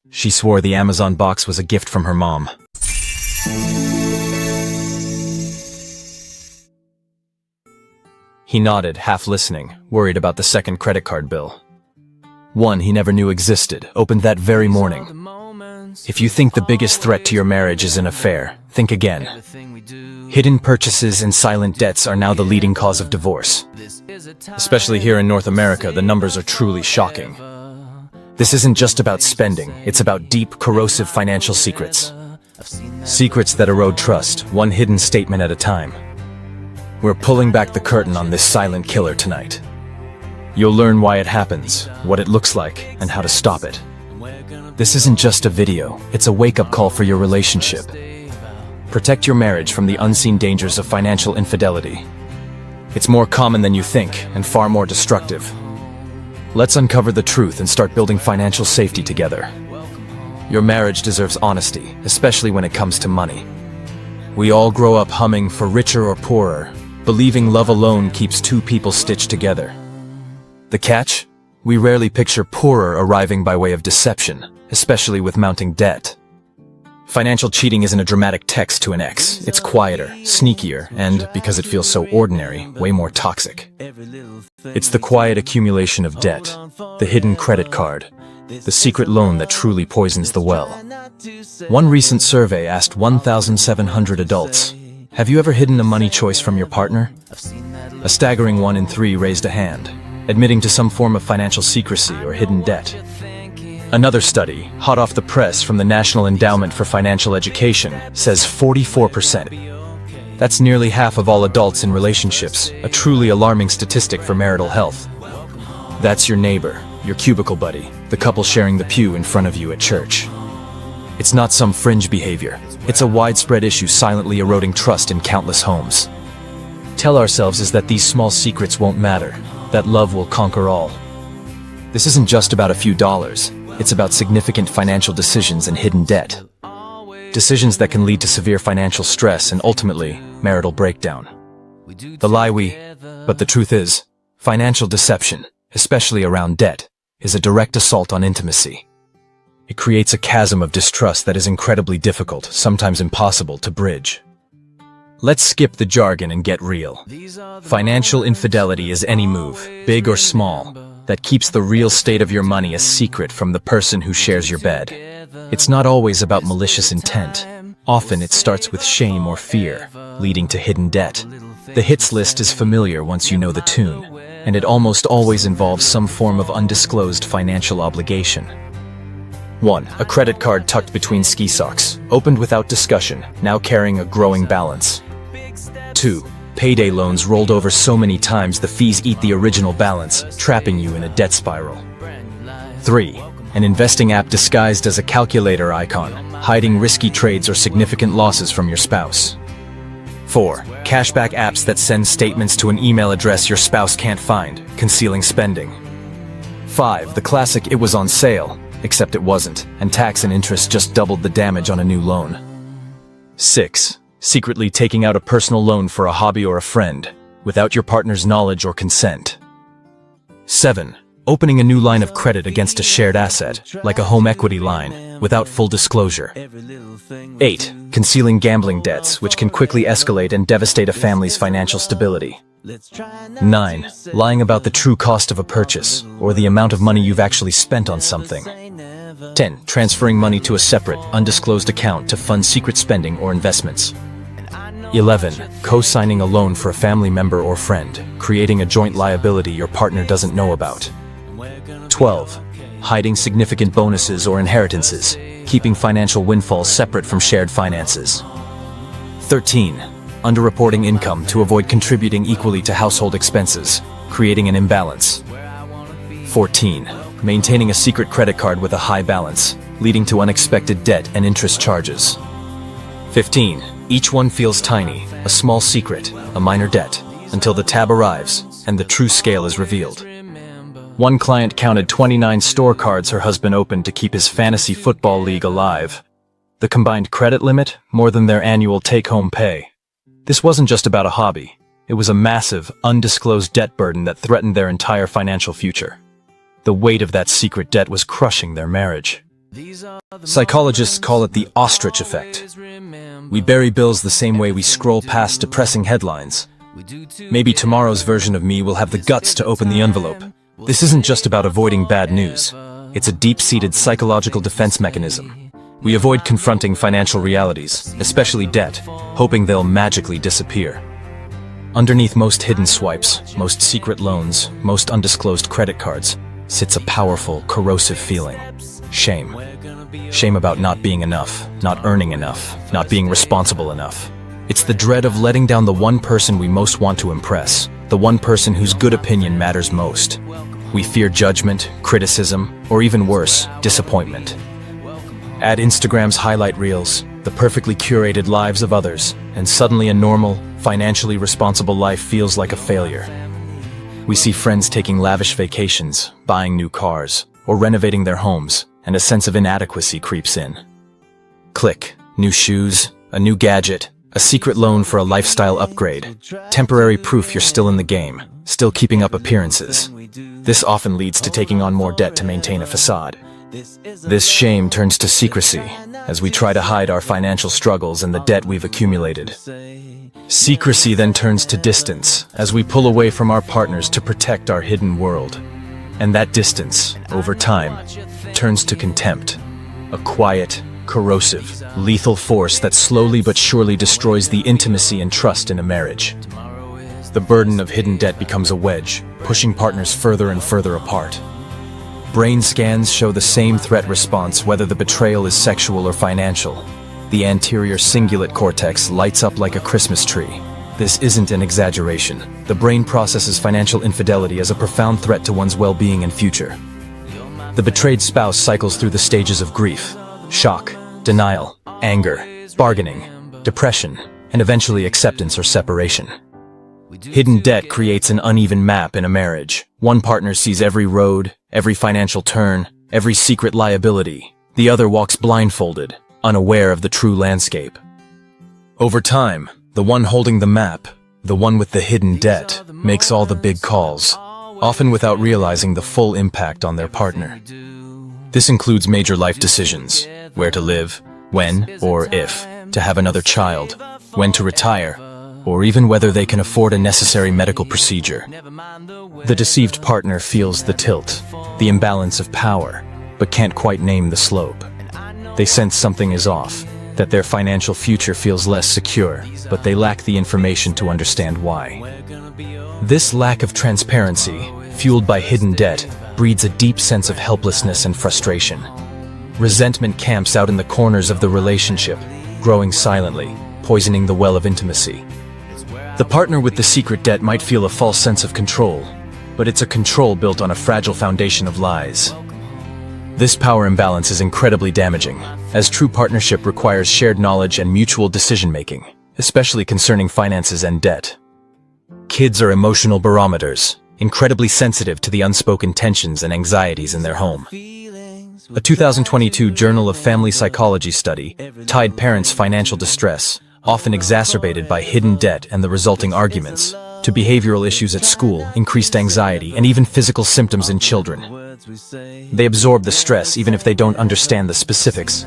She swore the Amazon box was a gift from her mom. He nodded, half listening, worried about the second credit card bill. One he never knew existed, opened that very morning. If you think the biggest threat to your marriage is an affair, think again. Hidden purchases and silent debts are now the leading cause of divorce. Especially here in North America, the numbers are truly shocking. This isn't just about spending, it's about deep, corrosive financial secrets. Secrets that erode trust, one hidden statement at a time. We're pulling back the curtain on this silent killer tonight. You'll learn why it happens, what it looks like, and how to stop it. This isn't just a video, it's a wake-up call for your relationship. Protect your marriage from the unseen dangers of financial infidelity. It's more common than you think, and far more destructive. Let's uncover the truth and start building financial safety together. Your marriage deserves honesty, especially when it comes to money. We all grow up humming for richer or poorer, believing love alone keeps two people stitched together. The catch? We rarely picture poorer arriving by way of deception, especially with mounting debt. Financial cheating isn't a dramatic text to an ex. It's quieter, sneakier, and, because it feels so ordinary, way more toxic. It's the quiet accumulation of debt, the hidden credit card, the secret loan that truly poisons the well. One recent survey asked 1,700 adults, have you ever hidden a money choice from your partner? A staggering 1 in 3 raised a hand, admitting to some form of financial secrecy or hidden debt. Another study, hot off the press from the National Endowment for Financial Education, says 44%. That's nearly half of all adults in relationships, a truly alarming statistic for marital health. That's your neighbor, your cubicle buddy, the couple sharing the pew in front of you at church. It's not some fringe behavior. It's a widespread issue silently eroding trust in countless homes. Tell ourselves is that these small secrets won't matter, that love will conquer all. This isn't just about a few dollars. It's about significant financial decisions and hidden debt. Decisions that can lead to severe financial stress and ultimately, marital breakdown. But the truth is, financial deception, especially around debt, is a direct assault on intimacy. It creates a chasm of distrust that is incredibly difficult, sometimes impossible, to bridge. Let's skip the jargon and get real. Financial infidelity is any move, big or small, that keeps the real state of your money a secret from the person who shares your bed. It's not always about malicious intent. Often it starts with shame or fear, leading to hidden debt. The hits list is familiar once you know the tune, and it almost always involves some form of undisclosed financial obligation. 1. A credit card tucked between ski socks, opened without discussion, now carrying a growing balance. 2. Payday loans rolled over so many times the fees eat the original balance, trapping you in a debt spiral. 3. An investing app disguised as a calculator icon, hiding risky trades or significant losses from your spouse. 4. Cashback apps that send statements to an email address your spouse can't find, concealing spending. 5. The classic "it was on sale," except it wasn't, and tax and interest just doubled the damage on a new loan. 6. Secretly taking out a personal loan for a hobby or a friend, without your partner's knowledge or consent. 7. Opening a new line of credit against a shared asset, like a home equity line, without full disclosure. 8. Concealing gambling debts, which can quickly escalate and devastate a family's financial stability. 9. Lying about the true cost of a purchase, or the amount of money you've actually spent on something. 10. Transferring money to a separate, undisclosed account to fund secret spending or investments. 11. Co-signing a loan for a family member or friend, creating a joint liability your partner doesn't know about. 12. Hiding significant bonuses or inheritances, keeping financial windfalls separate from shared finances. 13. Underreporting income to avoid contributing equally to household expenses, creating an imbalance. 14. Maintaining a secret credit card with a high balance, leading to unexpected debt and interest charges. 15. Each one feels tiny, a small secret, a minor debt, until the tab arrives and the true scale is revealed. One client counted 29 store cards her husband opened to keep his fantasy football league alive. The combined credit limit, more than their annual take-home pay. This wasn't just about a hobby. It was a massive, undisclosed debt burden that threatened their entire financial future. The weight of that secret debt was crushing their marriage. Psychologists call it the ostrich effect. We bury bills the same way we scroll past depressing headlines. Maybe tomorrow's version of me will have the guts to open the envelope. This isn't just about avoiding bad news. It's a deep-seated psychological defense mechanism. We avoid confronting financial realities, especially debt, hoping they'll magically disappear. Underneath most hidden swipes, most secret loans, most undisclosed credit cards, sits a powerful, corrosive feeling. Shame. Shame about not being enough, not earning enough, not being responsible enough. It's the dread of letting down the one person we most want to impress, the one person whose good opinion matters most. We fear judgment, criticism, or even worse, disappointment. Add Instagram's highlight reels, the perfectly curated lives of others, and suddenly a normal, financially responsible life feels like a failure. We see friends taking lavish vacations, buying new cars, or renovating their homes, and a sense of inadequacy creeps in. Click, new shoes, a new gadget, a secret loan for a lifestyle upgrade, temporary proof you're still in the game, still keeping up appearances. This often leads to taking on more debt to maintain a facade. This shame turns to secrecy, as we try to hide our financial struggles and the debt we've accumulated. Secrecy then turns to distance, as we pull away from our partners to protect our hidden world. And that distance, over time, turns to contempt, a quiet, corrosive, lethal force that slowly but surely destroys the intimacy and trust in a marriage. The burden of hidden debt becomes a wedge, pushing partners further and further apart. Brain scans show the same threat response whether the betrayal is sexual or financial. The anterior cingulate cortex lights up like a Christmas tree. This isn't an exaggeration. The brain processes financial infidelity as a profound threat to one's well-being and future. The betrayed spouse cycles through the stages of grief, shock, denial, anger, bargaining, depression, and eventually acceptance or separation. Hidden debt creates an uneven map in a marriage. One partner sees every road, every financial turn, every secret liability. The other walks blindfolded, unaware of the true landscape. Over time, the one holding the map, the one with the hidden debt, makes all the big calls, often without realizing the full impact on their partner. This includes major life decisions: where to live, when or if to have another child, when to retire, or even whether they can afford a necessary medical procedure. The deceived partner feels the tilt, the imbalance of power, but can't quite name the slope. They sense something is off, that their financial future feels less secure, but they lack the information to understand why. This lack of transparency, fueled by hidden debt, breeds a deep sense of helplessness and frustration. Resentment camps out in the corners of the relationship, growing silently, poisoning the well of intimacy. The partner with the secret debt might feel a false sense of control, but it's a control built on a fragile foundation of lies. This power imbalance is incredibly damaging, as true partnership requires shared knowledge and mutual decision-making, especially concerning finances and debt. Kids are emotional barometers, incredibly sensitive to the unspoken tensions and anxieties in their home. A 2022 Journal of Family Psychology study tied parents' financial distress, often exacerbated by hidden debt and the resulting arguments, to behavioral issues at school, increased anxiety, and even physical symptoms in children. They absorb the stress even if they don't understand the specifics.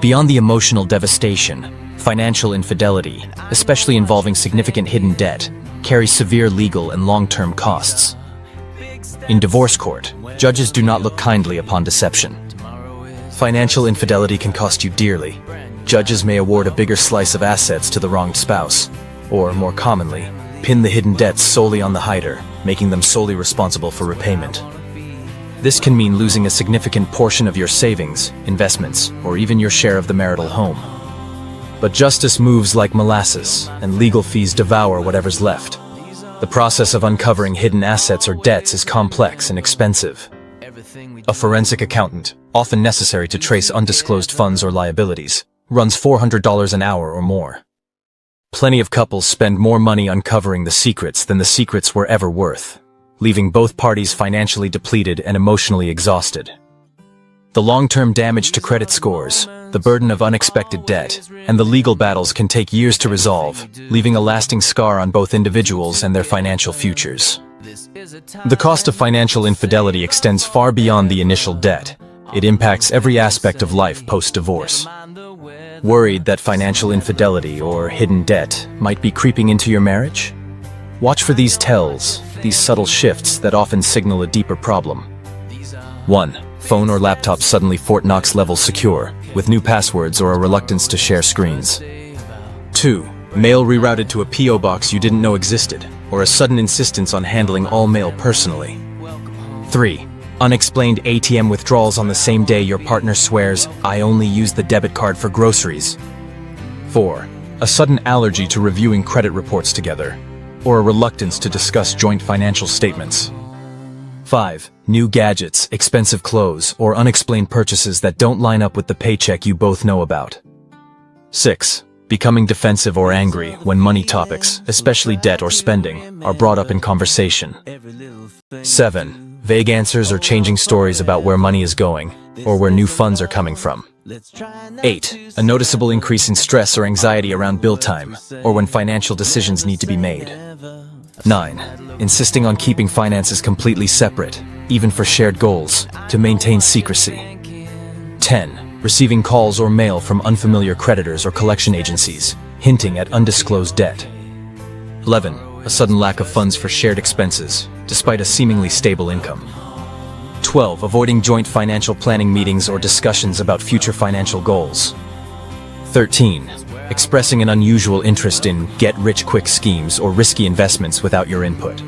Beyond the emotional devastation, financial infidelity, especially involving significant hidden debt, carries severe legal and long-term costs. In divorce court, judges do not look kindly upon deception. Financial infidelity can cost you dearly. Judges may award a bigger slice of assets to the wronged spouse, or, more commonly, pin the hidden debts solely on the hider, making them solely responsible for repayment. This can mean losing a significant portion of your savings, investments, or even your share of the marital home. But justice moves like molasses, and legal fees devour whatever's left. The process of uncovering hidden assets or debts is complex and expensive. A forensic accountant, often necessary to trace undisclosed funds or liabilities, runs $400 an hour or more. Plenty of couples spend more money uncovering the secrets than the secrets were ever worth, leaving both parties financially depleted and emotionally exhausted. The long-term damage to credit scores, the burden of unexpected debt, and the legal battles can take years to resolve, leaving a lasting scar on both individuals and their financial futures. The cost of financial infidelity extends far beyond the initial debt. It impacts every aspect of life post-divorce. Worried that financial infidelity or hidden debt might be creeping into your marriage? Watch for these tells, these subtle shifts that often signal a deeper problem. 1. Phone or laptop suddenly Fort Knox level secure, with new passwords or a reluctance to share screens. 2. Mail rerouted to a P.O. box you didn't know existed, or a sudden insistence on handling all mail personally. 3. Unexplained ATM withdrawals on the same day your partner swears, "I only use the debit card for groceries." 4. A sudden allergy to reviewing credit reports together, or a reluctance to discuss joint financial statements. 5. New gadgets, expensive clothes, or unexplained purchases that don't line up with the paycheck you both know about. 6. Becoming defensive or angry when money topics, especially debt or spending, are brought up in conversation. 7. Vague answers or changing stories about where money is going, or where new funds are coming from. 8. A noticeable increase in stress or anxiety around bill time, or when financial decisions need to be made. 9. Insisting on keeping finances completely separate, even for shared goals, to maintain secrecy. 10. Receiving calls or mail from unfamiliar creditors or collection agencies, hinting at undisclosed debt. 11. A sudden lack of funds for shared expenses, despite a seemingly stable income. 12. Avoiding joint financial planning meetings or discussions about future financial goals. 13. Expressing an unusual interest in get-rich-quick schemes or risky investments without your input.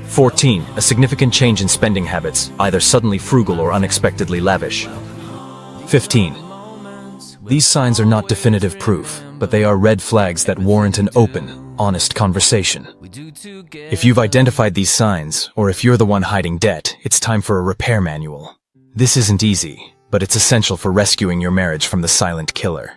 14. A significant change in spending habits, either suddenly frugal or unexpectedly lavish. 15. These signs are not definitive proof, but they are red flags that warrant an open, honest conversation. If you've identified these signs, or if you're the one hiding debt, it's time for a repair manual. This isn't easy, but it's essential for rescuing your marriage from the silent killer.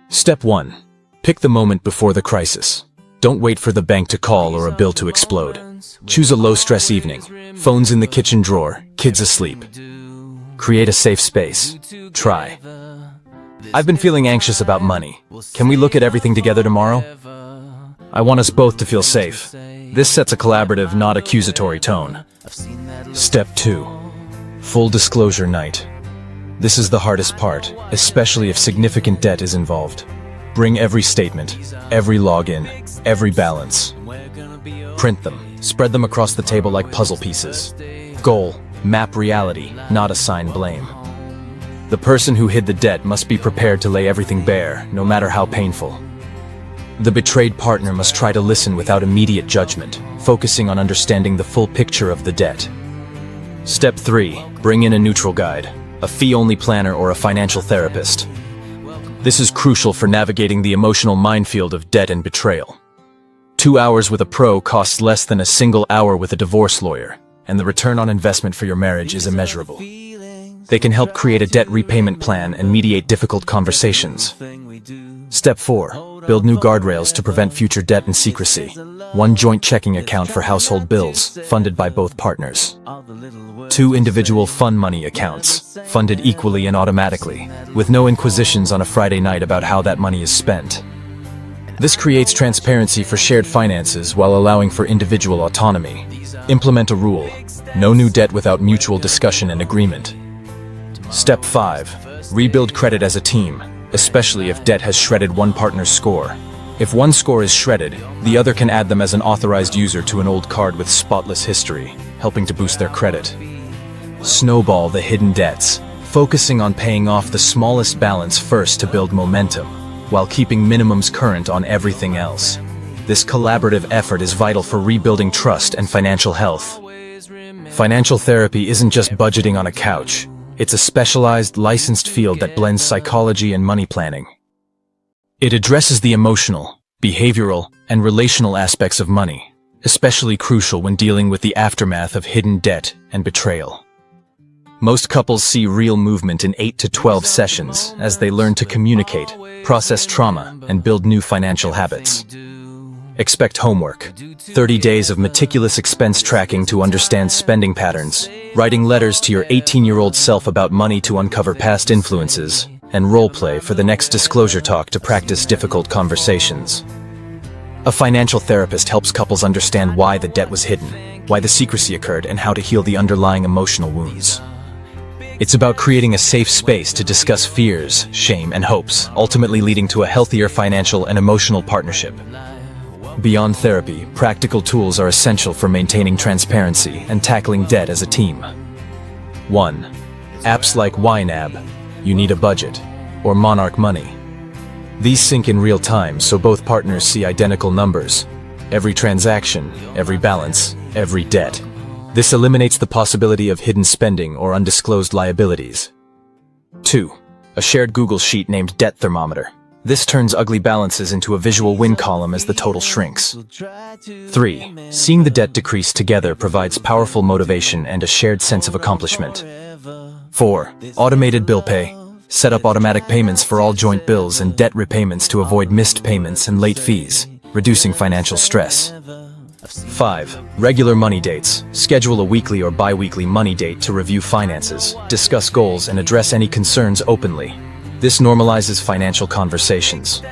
Step 1. Pick the moment before the crisis. Don't wait for the bank to call or a bill to explode. Choose a low-stress evening. Phones in the kitchen drawer, kids asleep. Create a safe space. Try. "I've been feeling anxious about money. Can we look at everything together tomorrow? I want us both to feel safe." This sets a collaborative, not accusatory tone. Step 2. Full disclosure night. This is the hardest part, especially if significant debt is involved. Bring every statement, every login, every balance. Print them, spread them across the table like puzzle pieces. Goal: map reality, not assign blame. The person who hid the debt must be prepared to lay everything bare, no matter how painful. The betrayed partner must try to listen without immediate judgment, focusing on understanding the full picture of the debt. Step 3. Bring in a neutral guide, a fee-only planner or a financial therapist. This is crucial for navigating the emotional minefield of debt and betrayal. 2 hours with a pro costs less than a single hour with a divorce lawyer, and the return on investment for your marriage is immeasurable. They can help create a debt repayment plan and mediate difficult conversations. Step 4. Build new guardrails to prevent future debt and secrecy. One joint checking account for household bills, funded by both partners. 2 individual fun money accounts, funded equally and automatically, with no inquisitions on a Friday night about how that money is spent. This creates transparency for shared finances while allowing for individual autonomy. Implement a rule: no new debt without mutual discussion and agreement. Step 5. Rebuild credit as a team, especially if debt has shredded one partner's score. If one score is shredded, the other can add them as an authorized user to an old card with spotless history, helping to boost their credit. Snowball the hidden debts, focusing on paying off the smallest balance first to build momentum, while keeping minimums current on everything else. This collaborative effort is vital for rebuilding trust and financial health. Financial therapy isn't just budgeting on a couch. It's a specialized, licensed field that blends psychology and money planning. It addresses the emotional, behavioral, and relational aspects of money, especially crucial when dealing with the aftermath of hidden debt and betrayal. Most couples see real movement in 8 to 12 sessions as they learn to communicate, process trauma, and build new financial habits. Expect homework: 30 days of meticulous expense tracking to understand spending patterns, writing letters to your 18-year-old self about money to uncover past influences, and role-play for the next disclosure talk to practice difficult conversations. A financial therapist helps couples understand why the debt was hidden, why the secrecy occurred, and how to heal the underlying emotional wounds. It's about creating a safe space to discuss fears, shame, and hopes, ultimately leading to a healthier financial and emotional partnership. Beyond therapy, practical tools are essential for maintaining transparency and tackling debt as a team. 1. Apps like YNAB, You Need a Budget, or Monarch Money. These sync in real time so both partners see identical numbers, every transaction, every balance, every debt. This eliminates the possibility of hidden spending or undisclosed liabilities. 2. A shared Google sheet named Debt Thermometer. This turns ugly balances into a visual win column as the total shrinks. 3. Seeing the debt decrease together provides powerful motivation and a shared sense of accomplishment. 4. Automated bill pay. Set up automatic payments for all joint bills and debt repayments to avoid missed payments and late fees, reducing financial stress. 5. Regular money dates. Schedule a weekly or bi-weekly money date to review finances, discuss goals, and address any concerns openly. This normalizes financial conversations.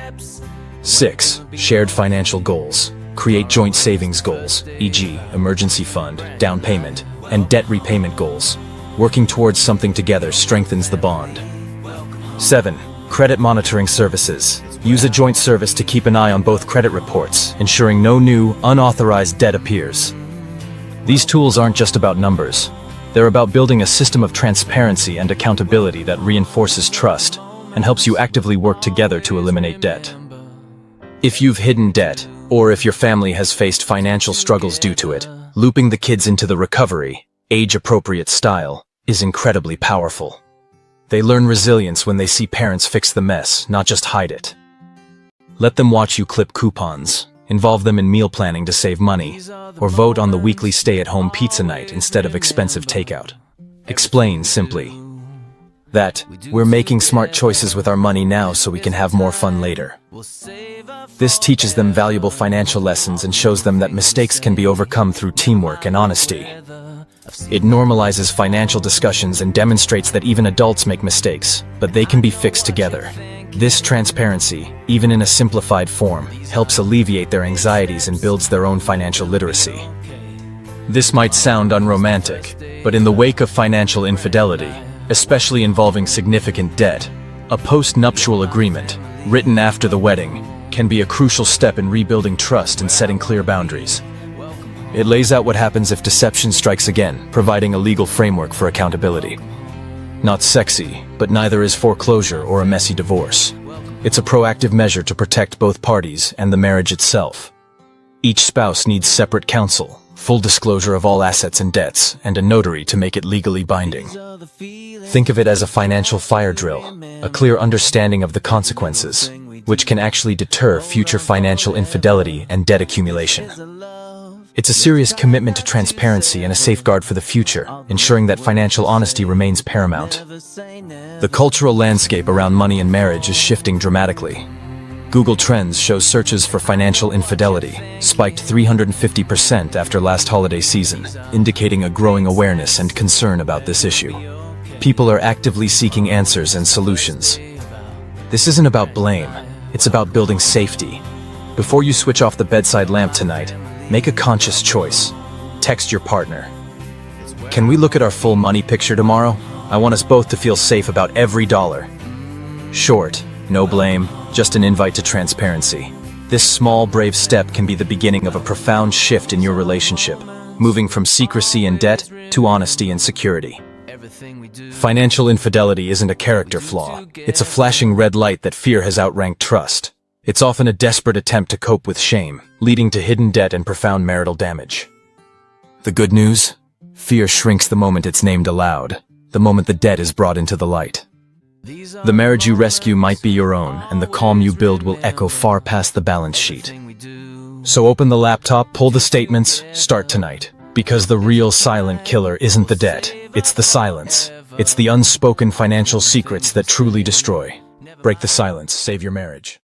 6. Shared financial goals. Create joint savings goals, e.g., emergency fund, down payment, and debt repayment goals. Working towards something together strengthens the bond. 7. Credit monitoring services. Use a joint service to keep an eye on both credit reports, ensuring no new, unauthorized debt appears. These tools aren't just about numbers. They're about building a system of transparency and accountability that reinforces trust and helps you actively work together to eliminate debt. If you've hidden debt, or if your family has faced financial struggles due to it, looping the kids into the recovery, age-appropriate style, is incredibly powerful. They learn resilience when they see parents fix the mess, not just hide it. Let them watch you clip coupons, involve them in meal planning to save money, or vote on the weekly stay-at-home pizza night instead of expensive takeout. Explain simply that we're making smart choices with our money now so we can have more fun later. This teaches them valuable financial lessons and shows them that mistakes can be overcome through teamwork and honesty. It normalizes financial discussions and demonstrates that even adults make mistakes, but they can be fixed together. This transparency, even in a simplified form, helps alleviate their anxieties and builds their own financial literacy. This might sound unromantic, but in the wake of financial infidelity, especially involving significant debt, a post-nuptial agreement, written after the wedding, can be a crucial step in rebuilding trust and setting clear boundaries. It lays out what happens if deception strikes again, providing a legal framework for accountability. Not sexy, but neither is foreclosure or a messy divorce. It's a proactive measure to protect both parties and the marriage itself. Each spouse needs separate counsel, full disclosure of all assets and debts, and a notary to make it legally binding. Think of it as a financial fire drill, a clear understanding of the consequences, which can actually deter future financial infidelity and debt accumulation. It's a serious commitment to transparency and a safeguard for the future, ensuring that financial honesty remains paramount. The cultural landscape around money and marriage is shifting dramatically. Google Trends shows searches for financial infidelity spiked 350% after last holiday season, indicating a growing awareness and concern about this issue. People are actively seeking answers and solutions. This isn't about blame, it's about building safety. Before you switch off the bedside lamp tonight, make a conscious choice. Text your partner. Can we look at our full money picture tomorrow? I want us both to feel safe about every dollar. Short, no blame, just an invite to transparency. This small, brave step can be the beginning of a profound shift in your relationship, moving from secrecy and debt to honesty and security. Financial infidelity isn't a character flaw. It's a flashing red light that fear has outranked trust. It's often a desperate attempt to cope with shame, leading to hidden debt and profound marital damage. The good news? Fear shrinks the moment it's named aloud, the moment the debt is brought into the light. The marriage you rescue might be your own, and the calm you build will echo far past the balance sheet. So open the laptop, pull the statements, start tonight. Because the real silent killer isn't the debt, it's the silence. It's the unspoken financial secrets that truly destroy. Break the silence, save your marriage.